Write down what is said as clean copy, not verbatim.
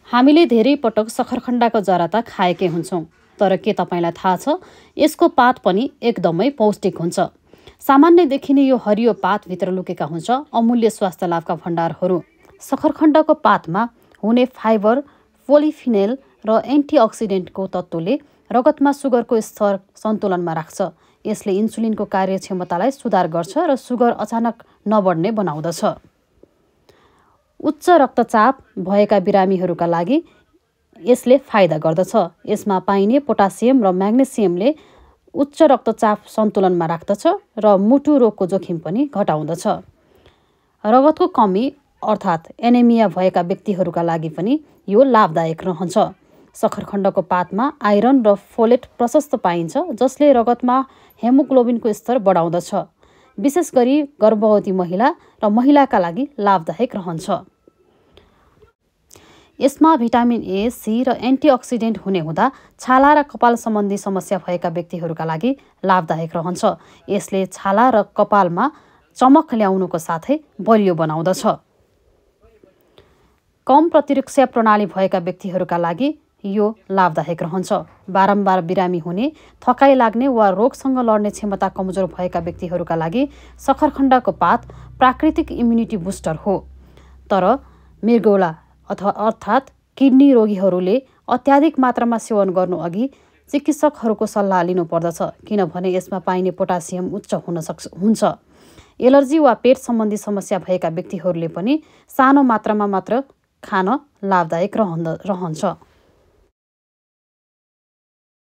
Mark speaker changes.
Speaker 1: हामीले धेरै पटक सखरखण्डाको जरा त खाएकै हुन्छौँ, तर के तपाईँलाई थाहा छ यसको पात पनि एकदमै पौष्टिक हुन्छ। सामान्य देखिने यो हरियो पातभित्र लुकेका हुन्छ अमूल्य स्वास्थ्य लाभका भण्डारहरू। सखरखण्डको पातमा हुने फाइबर, पोलिफिनेल र एन्टिअक्सिडेन्टको तत्त्वले रगतमा सुगरको स्तर सन्तुलनमा राख्छ। यसले इन्सुलिनको कार्यक्षमतालाई सुधार गर्छ र सुगर अचानक नबढ्ने बनाउँदछ। उच्च रक्तचाप भएका बिरामीहरूका लागि यसले फाइदा गर्दछ। यसमा पाइने पोटासियम र म्याग्नेसियमले उच्च रक्तचाप सन्तुलनमा राख्दछ र मुटु रोगको जोखिम पनि घटाउँदछ। रगतको कमी अर्थात् एनेमिया भएका व्यक्तिहरूका लागि पनि यो लाभदायक रहन्छ। सखरखण्डको पातमा आइरन र फोलेट प्रशस्त पाइन्छ, जसले रगतमा हेमोग्लोबिनको स्तर बढाउँदछ। विशेष गरी गर्भवती महिला र महिलाका लागि लाभदायक रहन्छ। यसमा भिटामिन ए, सी र एन्टिअक्सिडेन्ट हुने हुँदा छाला र कपाल सम्बन्धी समस्या भएका व्यक्तिहरूका लागि लाभदायक रहन्छ। यसले छाला र कपालमा चमक ल्याउनुको साथै बलियो बनाउँदछ। कम प्रतिरक्षा प्रणाली भएका व्यक्तिहरूका लागि यो लाभदायक रहन्छ। बारम्बार बिरामी हुने, थकाइ लाग्ने वा रोगसँग लड्ने क्षमता कमजोर भएका व्यक्तिहरूका लागि सखरखण्डको पात प्राकृतिक इम्युनिटी बुस्टर हो। तर मृगौला अर्थात् किडनी रोगीहरूले अत्याधिक मात्रामा सेवन गर्नुअघि चिकित्सकहरूको सल्लाह लिनुपर्दछ, किनभने यसमा पाइने पोटासियम उच्च हुन्छ। एलर्जी वा पेट सम्बन्धी समस्या भएका व्यक्तिहरूले पनि सानो मात्रामा मात्र खान लाभदायक रहन्छ।